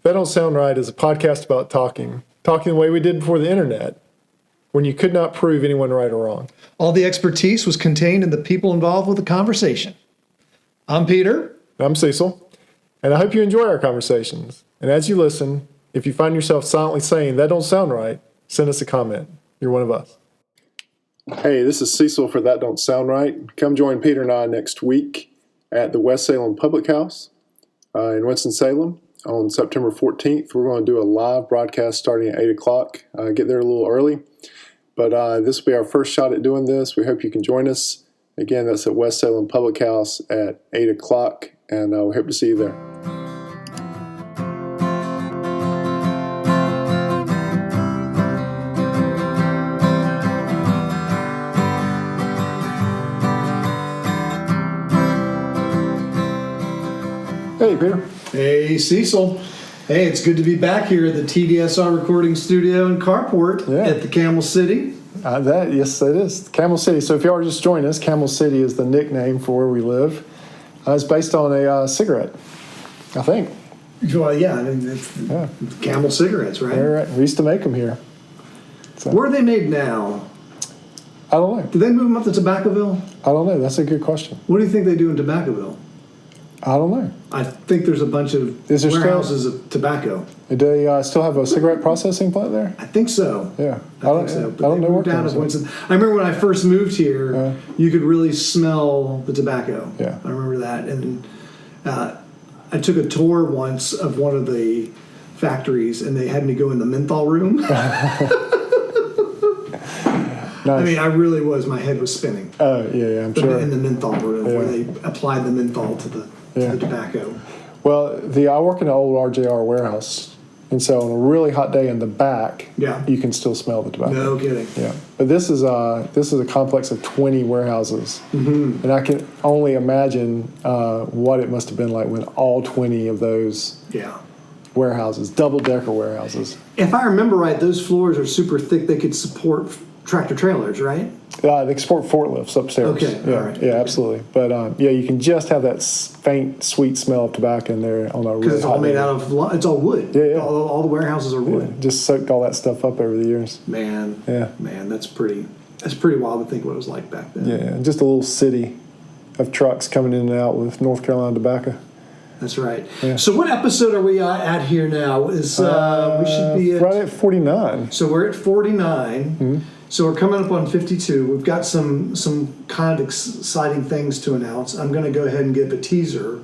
That Don't Sound Right is a podcast about talking the way we did before the internet, when you could not prove anyone right or wrong. All the expertise was contained in the people involved with the conversation. I'm Peter. I'm Cecil, and I hope you enjoy our conversations. And as you listen, if you find yourself silently saying, "That don't sound right," send us a comment. You're one of us. Hey, this is Cecil for That Don't Sound Right. Come join Peter and I next week at the West Salem Public House in Winston-Salem. On September 14th, we're going to do a live broadcast starting at 8 o'clock. Get there a little early. But this will be our first shot at doing this. We hope you can join us. Again, that's at West Salem Public House at 8 o'clock, and we hope to see you there. Hey, Peter. Hey, Cecil. Hey, it's good to be back here at the TDSR recording studio in Carport at the Camel City. Yes, it is. Camel City. So if you are just joining us, Camel City is the nickname for where we live. It's based on a cigarette, I think. Well, yeah, I mean, it's Camel cigarettes, right? Right. We used to make them here. So. Where are they made now? I don't know. Do they move them up to Tobaccoville? I don't know. That's a good question. What do you think they do in Tobaccoville? I don't know. I think there's a bunch of warehouses of tobacco. Do they still have a cigarette processing plant there? I think so. Yeah. I think so. But I don't know where down to Winston. I remember when I first moved here, you could really smell the tobacco. Yeah. I remember that. And I took a tour once of one of the factories, and they had me go in the menthol room. Nice. I mean, my head was spinning. Oh, yeah, I'm sure. In the menthol room where they applied the menthol to the tobacco. Well, I work in an old RJR warehouse, and so on a really hot day in the back, you can still smell the tobacco. No kidding. Yeah, but this is a complex of 20 warehouses, and I can only imagine what it must have been like when all 20 of those warehouses, double-decker warehouses. If I remember right, those floors are super thick. They could support tractor trailers, right? They can support forklifts upstairs. Okay, yeah, all right. Yeah, absolutely. But you can just have that faint, sweet smell of tobacco in there on a really because it's all made out of it's all wood. Yeah. All the warehouses are wood. Yeah, just soaked all that stuff up over the years. Man, that's pretty wild to think what it was like back then. Yeah, just a little city of trucks coming in and out with North Carolina tobacco. That's right. Yeah. So what episode are we at here now? We should be right at 49. So we're at 49. Mm-hmm. So we're coming up on 52. We've got some kind of exciting things to announce. I'm going to go ahead and give a teaser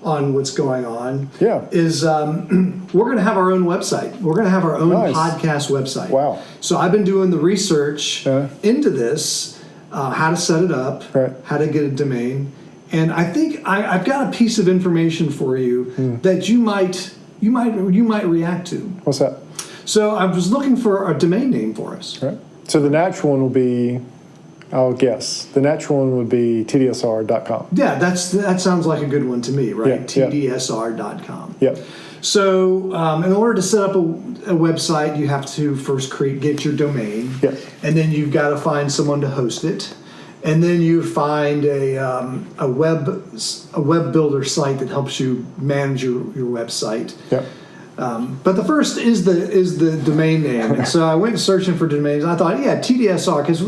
on what's going on. Yeah. We're going to have our own website. We're going to have our own podcast website. Wow. So I've been doing the research into this, how to set it up, how to get a domain. And I think I've got a piece of information for you that you might react to. What's that? So I was looking for a domain name for us. Right. So the natural one will be, I'll guess, the natural one would be tdsr.com. Yeah, that sounds like a good one to me, right? Yeah, tdsr.com. Yep. So in order to set up a website, you have to first get your domain. Yep. And then you've got to find someone to host it. And then you find a web builder site that helps you manage your website. Yep. But the first is the domain name. And so I went searching for domains. And I thought, TDSR, because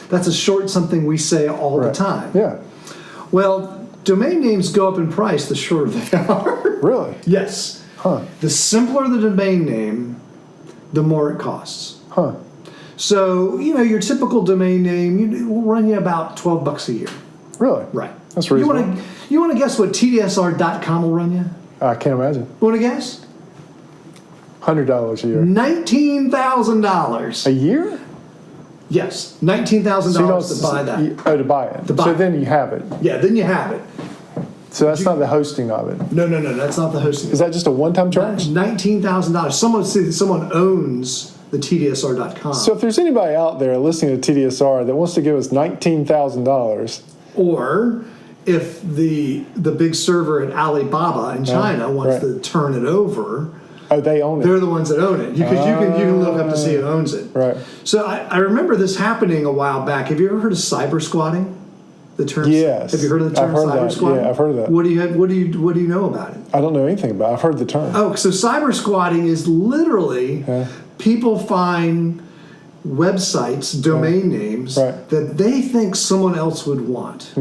that's a short something we say all the time. Yeah. Well, domain names go up in price the shorter they are. Really? Yes. Huh. The simpler the domain name, the more it costs. Huh. So, your typical domain name will run you about $12 a year. Really? Right. That's reasonable. You want to guess what tdsr.com will run you? I can't imagine. You want to guess? $100 a year. $19,000. A year? Yes, $19,000 to buy that. To buy it. So then you have it. Yeah, then you have it. So that's not the hosting of it. No, that's not the hosting. Is that just a one-time charge? $19,000. Someone owns the tdsr.com. So if there's anybody out there listening to TDSR that wants to give us $19,000, or if the big server at Alibaba in China wants to turn it over. Oh, they own it. They're the ones that own it. Because you can look up to see who owns it. Right. So I remember this happening a while back. Have you ever heard of cyber squatting? The term. Yes. Have you heard of the term cyber squatting? Yeah, I've heard of that. What do you know about it? I don't know anything about it. I've heard the term. Oh, so cyber squatting is literally people find websites, domain names that they think someone else would want.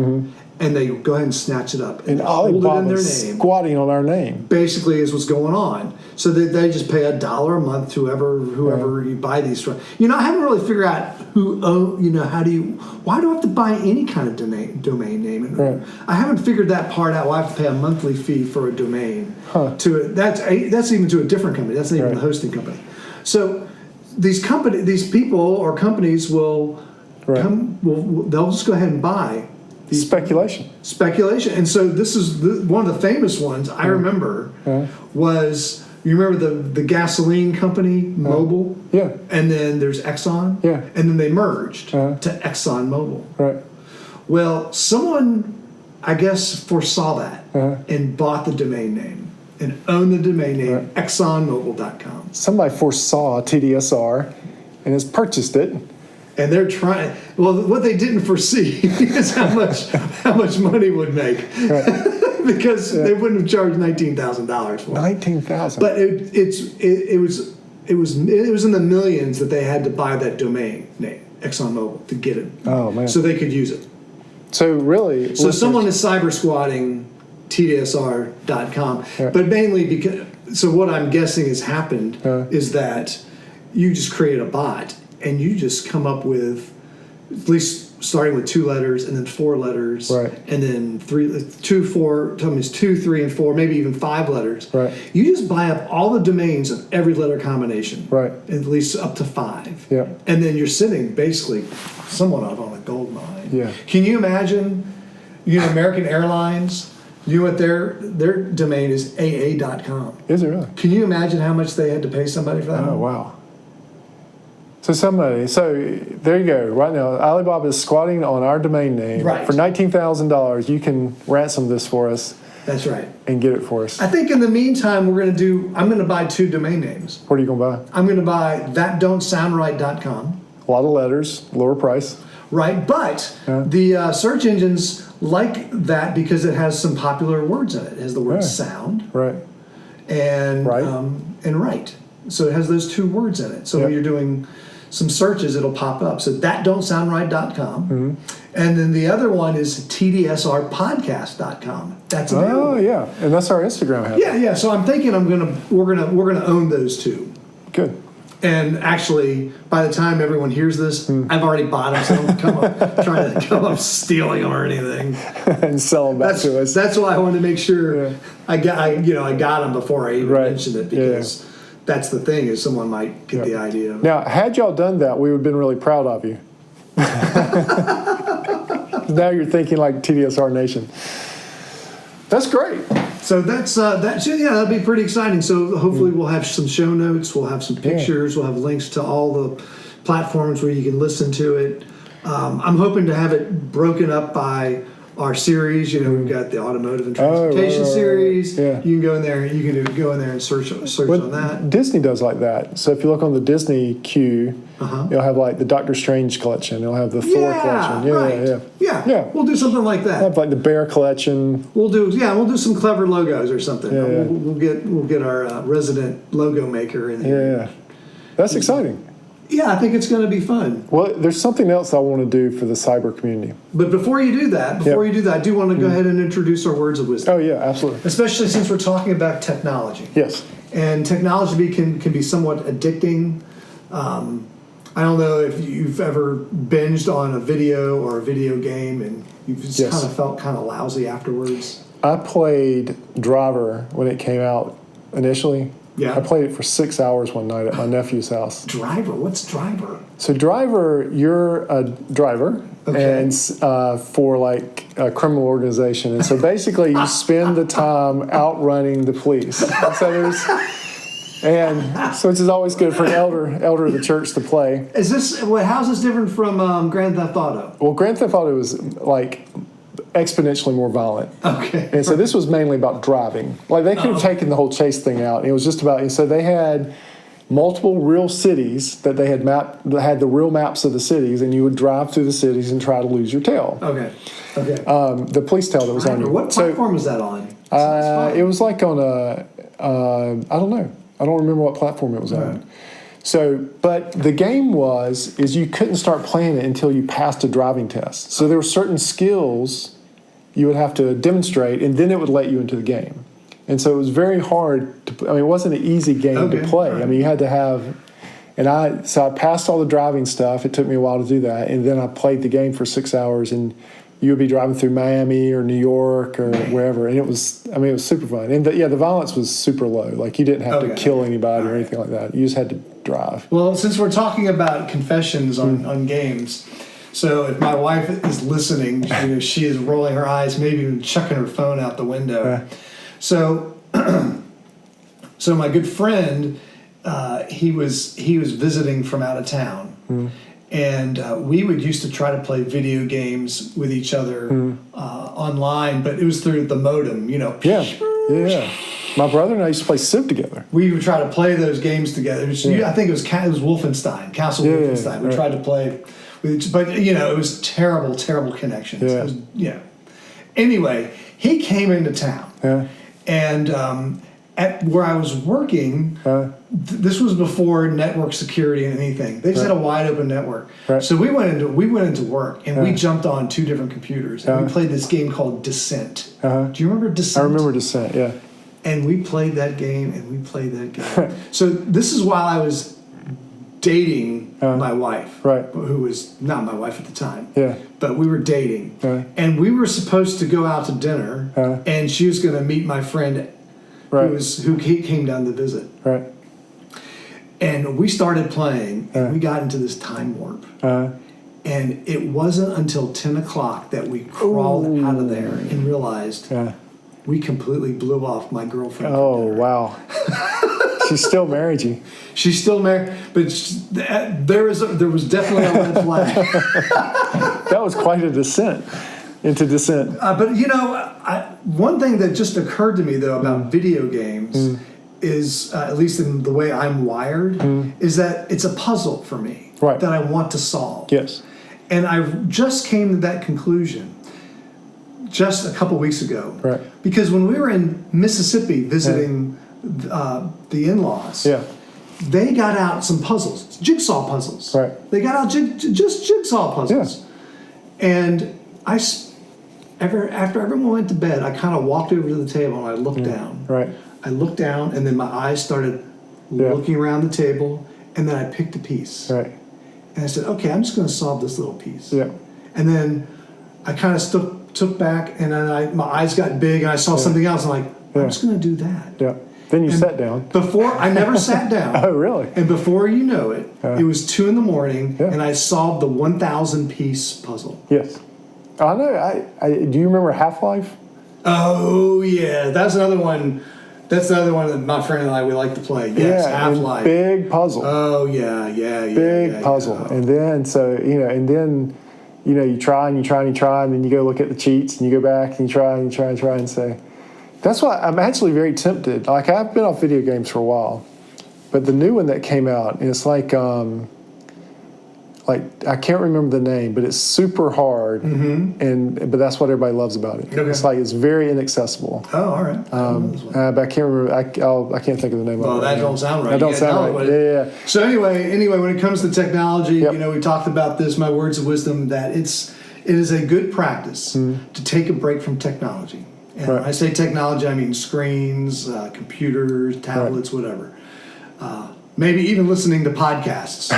And they go ahead and snatch it up and hold it in their name. Squatting on our name. Basically is what's going on. So they just pay $1 a month to whoever you buy these from. I haven't really figured out why do I have to buy any kind of domain name? I haven't figured that part out. Well, I have to pay a monthly fee for a domain. That's even to a different company. That's not even the hosting company. So these people or companies will they'll just go ahead and buy speculation. And so this is one of the famous ones I remember was, you remember the gasoline company, Mobil? Yeah. And then there's Exxon? Yeah. And then they merged to Exxon Mobil. Right. Well, someone, I guess, foresaw that and bought the domain name and owned the domain name ExxonMobil.com. Somebody foresaw TDSR and has purchased it. And they're trying. Well, what they didn't foresee is how much money would make, because they wouldn't have charged $19,000 for it. $19,000. But it was in the millions that they had to buy that domain name, ExxonMobil, to get it. Oh man! So they could use it. So really, someone is cyber squatting tdsr.com, but mainly because. So what I'm guessing has happened is that you just create a bot. And you just come up with, at least starting with 2 letters and then 4 letters, and then 2, 4, sometimes 2, 3, and 4, maybe even 5 letters. Right. You just buy up all the domains of every letter combination, at least up to 5. Yeah. And then you're sitting basically somewhat on a gold mine. Yeah. Can you imagine? American Airlines. You know what their domain is? AA.com. Is it really? Can you imagine how much they had to pay somebody for that? Oh wow. So there you go. Right now, Alibaba is squatting on our domain name. Right. For $19,000, you can ransom this for us. That's right. And get it for us. I think in the meantime, I'm going to buy 2 domain names. What are you going to buy? I'm going to buy thatdon'tsoundright.com. A lot of letters, lower price. Right, but the search engines like that because it has some popular words in it. It has the word sound. Right. And right. So it has those 2 words in it. So when you're doing some searches, it'll pop up. So thatdon'tsoundright.com. And then the other one is tdsrpodcast.com. That's available. Oh yeah, and that's our Instagram handle. Yeah. So I'm thinking we're gonna own those 2. Good. And actually, by the time everyone hears this, I've already bought them. So I'm trying to come up stealing them or anything and sell them back to us. That's why I wanted to make sure I got them before I even mentioned it, because. That's the thing, is someone might get the idea. Now, had y'all done that, we would have been really proud of you. Now you're thinking like TDSR Nation. That's great. So that'll be pretty exciting. So hopefully we'll have some show notes, we'll have some pictures, we'll have links to all the platforms where you can listen to it. I'm hoping to have it broken up by our series. We've got the automotive and transportation series. Yeah. You can go in there and search on that. Disney does like that. So if you look on the Disney queue, you'll have like the Doctor Strange collection. You'll have the Thor collection. Yeah. We'll do something like that. We'll have like the Bear collection. We'll do some clever logos or something. We'll get our resident logo maker in here. Yeah. That's exciting. Yeah, I think it's going to be fun. Well, there's something else I want to do for the cyber community. But before you do that, I do want to go ahead and introduce our words of wisdom. Oh, yeah, absolutely. Especially since we're talking about technology. Yes. And technology can be somewhat addicting. I don't know if you've ever binged on a video or a video game and you've just kind of felt kind of lousy afterwards. I played Driver when it came out initially. Yeah. I played it for 6 hours one night at my nephew's house. Driver? What's Driver? So Driver, you're a driver and for like a criminal organization. And so basically you spend the time outrunning the police. So it's always good for an elder of the church to play. How's this different from Grand Theft Auto? Well, Grand Theft Auto was like exponentially more violent. Okay. And so this was mainly about driving. Like they could have taken the whole chase thing out. It was just about, and so they had, multiple real cities that they had mapped, that had the real maps of the cities, and you would drive through the cities and try to lose your tail. Okay. The police tail that was on you. What platform was that on? It was like on a, I don't know. I don't remember what platform it was on. So, but the game is you couldn't start playing it until you passed a driving test. So there were certain skills you would have to demonstrate, and then it would let you into the game. And so it was very hard to, it wasn't an easy game to play. Right. You had to have, so I passed all the driving stuff. It took me a while to do that. And then I played the game for 6 hours, and you would be driving through Miami or New York or wherever. And it was super fun. And the violence was super low. Like, you didn't have to kill anybody or anything like that. You just had to drive. Well, since we're talking about confessions on games, so if my wife is listening, she is rolling her eyes, maybe even chucking her phone out the window. So my good friend, he was visiting from out of town, and we would used to try to play video games with each other online, but it was through the modem, Yeah. My brother and I used to play Civ together. We would try to play those games together. I think it was Wolfenstein, Castle Wolfenstein. We tried to play, but it was terrible connections. Anyway, he came into town. And at where I was working, this was before network security and anything. They just had a wide open network. Right. So we went into work, and we jumped on 2 different computers, and we played this game called Descent. Do you remember Descent? I remember Descent. Yeah. And we played that game, So this is while I was dating my wife, who was not my wife at the time. Yeah. But we were dating, and we were supposed to go out to dinner, and she was going to meet my friend, who came down to visit. Right. And we started playing, and we got into this time warp. And it wasn't until 10 o'clock that we crawled out of there and realized we completely blew off my girlfriend. Oh, wow. She still married you. She's still married, but there was definitely a red flag. That was quite a descent into Descent. But one thing that just occurred to me though about video games is, at least in the way I'm wired, is that it's a puzzle for me that I want to solve. Yes. And I just came to that conclusion just a couple weeks ago. Right. Because when we were in Mississippi visiting the in-laws, they got out some puzzles, jigsaw puzzles. Right. They got out just jigsaw puzzles. Yeah. And after everyone went to bed, I kind of walked over to the table and I looked down. Right. I looked down, and then my eyes started looking around the table, and then I picked a piece. Right. And I said, okay, I'm just going to solve this little piece. Yeah. And then I kind of took back, and then my eyes got big, and I saw something else. I'm like, I'm just going to do that. Yeah. Then you sat down. I never sat down. Oh, really? And before you know it, it was 2 a.m, and I solved the 1,000-piece puzzle. Yes. I know. Do you remember Half-Life? Oh, yeah. That's another one. That's another one that my friend and I, we like to play. Yes, Half-Life. Big puzzle. Oh, yeah. Big puzzle. Yeah. And then, you try and you try and you try, and then you go look at the cheats, and you go back and you try and you try and try and say. That's why I'm actually very tempted. Like, I've been off video games for a while, but the new one that came out, and it's like I can't remember the name, but it's super hard, but that's what everybody loves about it. Okay. It's very inaccessible. Oh, all right. But I can't remember. I can't think of the name of it. Well, that don't sound right. That don't sound right. Yeah. So anyway, when it comes to technology, we talked about this. My words of wisdom that it is a good practice to take a break from technology. And when I say technology, I mean screens, computers, tablets, whatever. Maybe even listening to podcasts,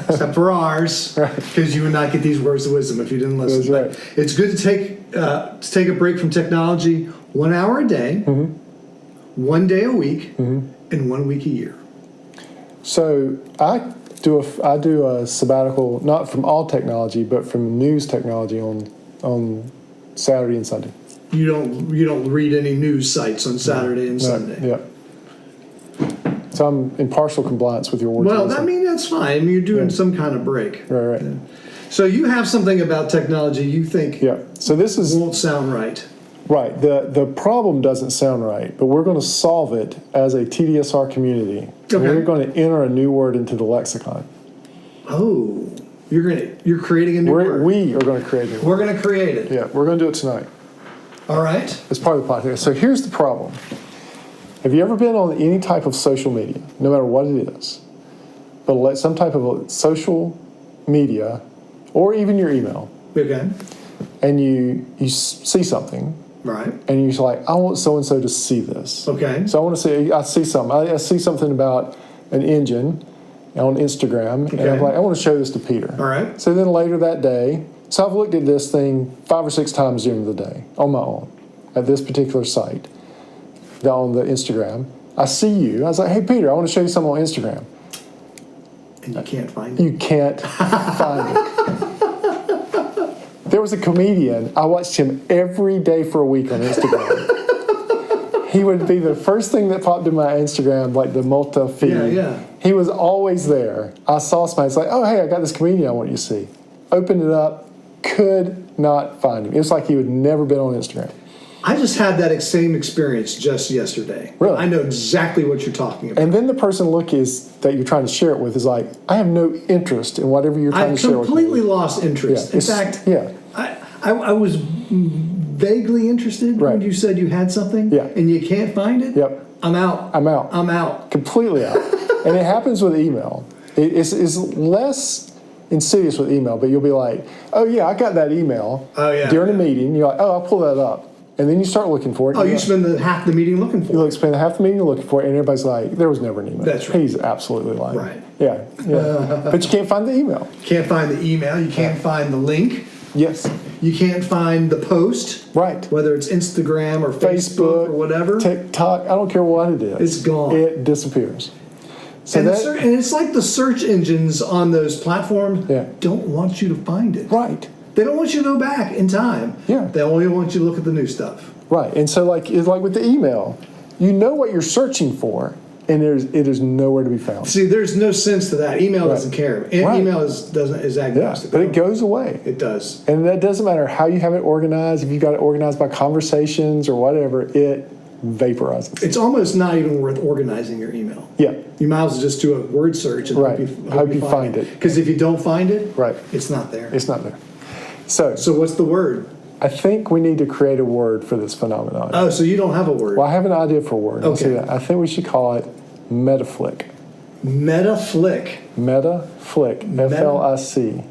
except for ours, because you would not get these words of wisdom if you didn't listen. That's right. It's good to take a break from technology 1 hour a day, 1 day a week, and 1 week a year. So I do a sabbatical, not from all technology, but from news technology on Saturday and Sunday. You don't read any news sites on Saturday and Sunday. Yeah. So I'm in partial compliance with your words. Well, that's fine. You're doing some kind of break. Right. Yeah. So you have something about technology you think so this won't sound right. Right. The problem doesn't sound right, but we're going to solve it as a TDSR community. Okay. We're going to enter a new word into the lexicon. Oh, you're creating a new word. We are going to create a new word. We're going to create it. Yeah, we're going to do it tonight. All right. As part of the podcast. So here's the problem. Have you ever been on any type of social media, no matter what it is, but some type of a social media or even your email, Okay. and you see something, Right. and you're like, I want so-and-so to see this. Okay. So I see something. I see something about an engine on Instagram, and I'm like, I want to show this to Peter. All right. So then later that day, so I've looked at this thing 5 or 6 times during the day on my own at this particular site on the Instagram. I see you. I was like, hey, Peter, I want to show you something on Instagram. And you can't find it. You can't find it. There was a comedian, I watched him every day for a week on Instagram. He would be the first thing that popped in my Instagram, like the Multa feed. Yeah. He was always there. I saw somebody, it's like, oh, hey, I got this comedian I want you to see. Opened it up, could not find him. It was like he had never been on Instagram. I just had that same experience just yesterday. Really? I know exactly what you're talking about. And then the person that you're trying to share it with is like, I have no interest in whatever you're trying to share with me. I completely lost interest. Yeah, in fact, yeah. I was vaguely interested when you said you had something, and you can't find it. Yep. I'm out. I'm out. I'm out. Completely out. And it happens with email. It's less insidious with email, but you'll be like, oh, yeah, I got that email during a meeting. You're like, oh, I'll pull that up. And then you start looking for it. Oh, you spend half the meeting looking for it. You spend half the meeting looking for it, and everybody's like, there was never an email. That's right. He's absolutely lying. Right. Yeah. But you can't find the email. Can't find the email. You can't find the link. Yes. You can't find the post. Right. Whether it's Instagram or Facebook or whatever. TikTok, I don't care what it is. It's gone. It disappears. So and it's like the search engines on those platforms don't want you to find it. Right. They don't want you to go back in time. Yeah. They only want you to look at the new stuff. Right. And so it's like with the email, you know what you're searching for, and it is nowhere to be found. See, there's no sense to that. Email doesn't care. Email is agnostic. Yeah, but it goes away. It does. And that doesn't matter how you have it organized. If you've got it organized by conversations or whatever, it vaporizes. It's almost not even worth organizing your email. Yeah. You might as well just do a word search and hope you find it. Because if you don't find it, it's not there. It's not there. So what's the word? I think we need to create a word for this phenomenon. Oh, so you don't have a word. Well, I have an idea for a word. Okay. I think we should call it metaflick. Metaflick. Metaflick. F-L-I-C.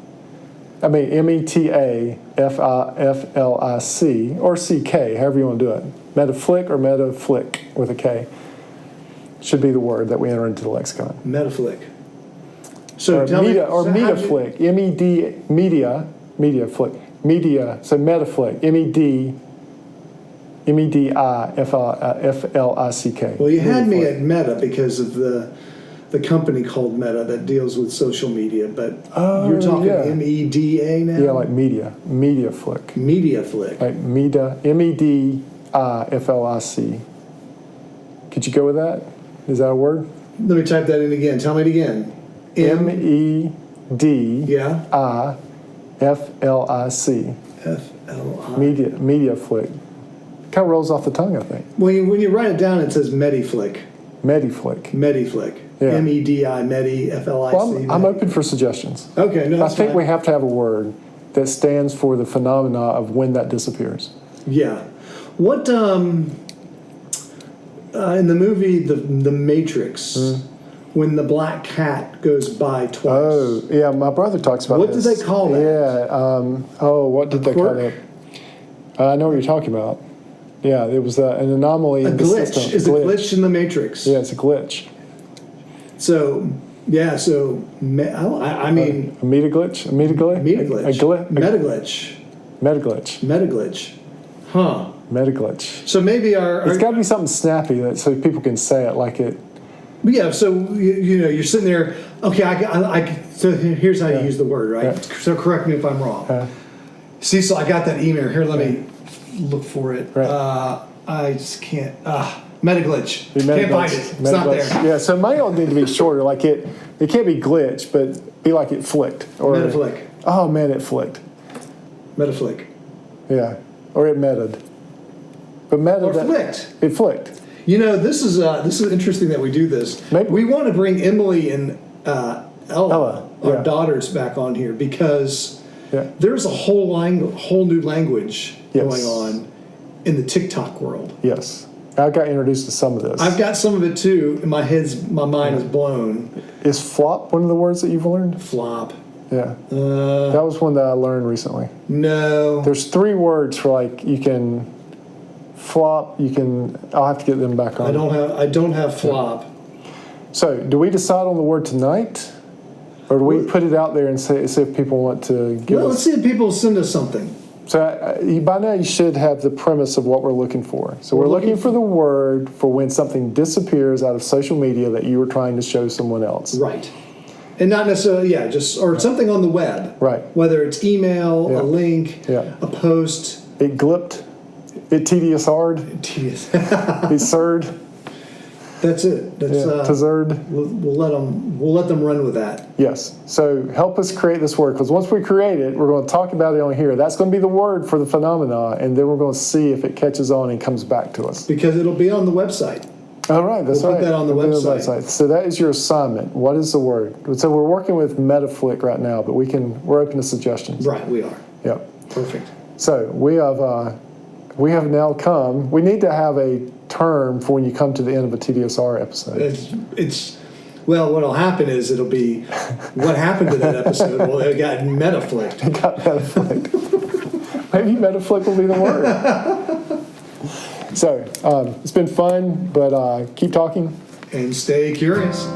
I mean, M-E-T-A-F-I-F-L-I-C or C-K, however you want to do it. Metaflick or metaflick with a K should be the word that we enter into the lexicon. Metaflick. So metaflick. M-E-D, media flick. Media, so metaflick. M-E-D-I-F-L-I-C-K. Well, you had me at Meta because of the company called Meta that deals with social media, but you're talking M-E-D-A now? Yeah, like media flick. Media flick. Like M-E-D-I-F-L-I-C. Could you go with that? Is that a word? Let me type that in again. Tell me it again. M-E-D-I-F-L-I-C. F-L-I. Media flick. Kind of rolls off the tongue, I think. When you write it down, it says Mediflick. Mediflick. Mediflick. Yeah. M-E-D-I, Medi, F-L-I-C. Well, I'm open for suggestions. Okay, no, that's I think fine. we have to have a word that stands for the phenomena of when that disappears. Yeah. What, in the movie The Matrix, when the black cat goes by twice. Oh, yeah, my brother talks about What this. did they call that? Yeah, what did they call it? I know what you're talking about. Yeah, it was an anomaly in the system. It's a glitch in the Matrix. Yeah, it's a glitch. So, I mean... A metaglitch? A metaglitch? Metaglitch. Huh. Metaglitch. So maybe it's got to be something snappy so people can say it like it. Yeah, so you're sitting there. Okay, so here's how you use the word, right? Yeah. So correct me if I'm wrong. Cecil, I got that email here. Let me look for it. Right. I just can't. Metaglitch. Can't find it. It's not there. Yeah, so mail need to be shorter. Like it can't be glitch, but be like it flicked. Or But meta or flicked. It flicked. You know, this is interesting that we do this. Maybe. We want to bring Emily and Ella, yeah. our daughters, back on here because there's a whole new language going on in the TikTok world. Yes. I got introduced to some of this. I've got some of it too, and my mind is blown. Is flop one of the words that you've learned? Flop. Yeah. That was one that I learned recently. No. There's 3 words for like you can flop, I'll have to get them back on. I don't have flop. So, do we decide on the word tonight? Or do we put it out there and see if people want to give us... Let's see if people send us something. So, by now you should have the premise of what we're looking for. So, we're looking for the word for when something disappears out of social media that you were trying to show someone else. Right. And not necessarily, or something on the web. Right. Whether it's email, a link, a post. It glipped. It tdsr'd. It surd. That's it. Tdzr'd. We'll let them run with that. Yes. So help us create this word, because once we create it, we're going to talk about it on here. That's going to be the word for the phenomena, and then we're going to see if it catches on and comes back to us. Because it'll be on the website. All right, that's right. We'll put that on the website. So that is your assignment. What is the word? So we're working with Metaflick right now, but we're open to suggestions. Right, we are. Yep. Perfect. So we have now come. We need to have a term for when you come to the end of a TDSR episode. Well, what'll happen is it'll be what happened to that episode. Well, it got metaflicked. It got metaflicked. Maybe metaflick will be the word. So it's been fun, but keep talking and stay curious.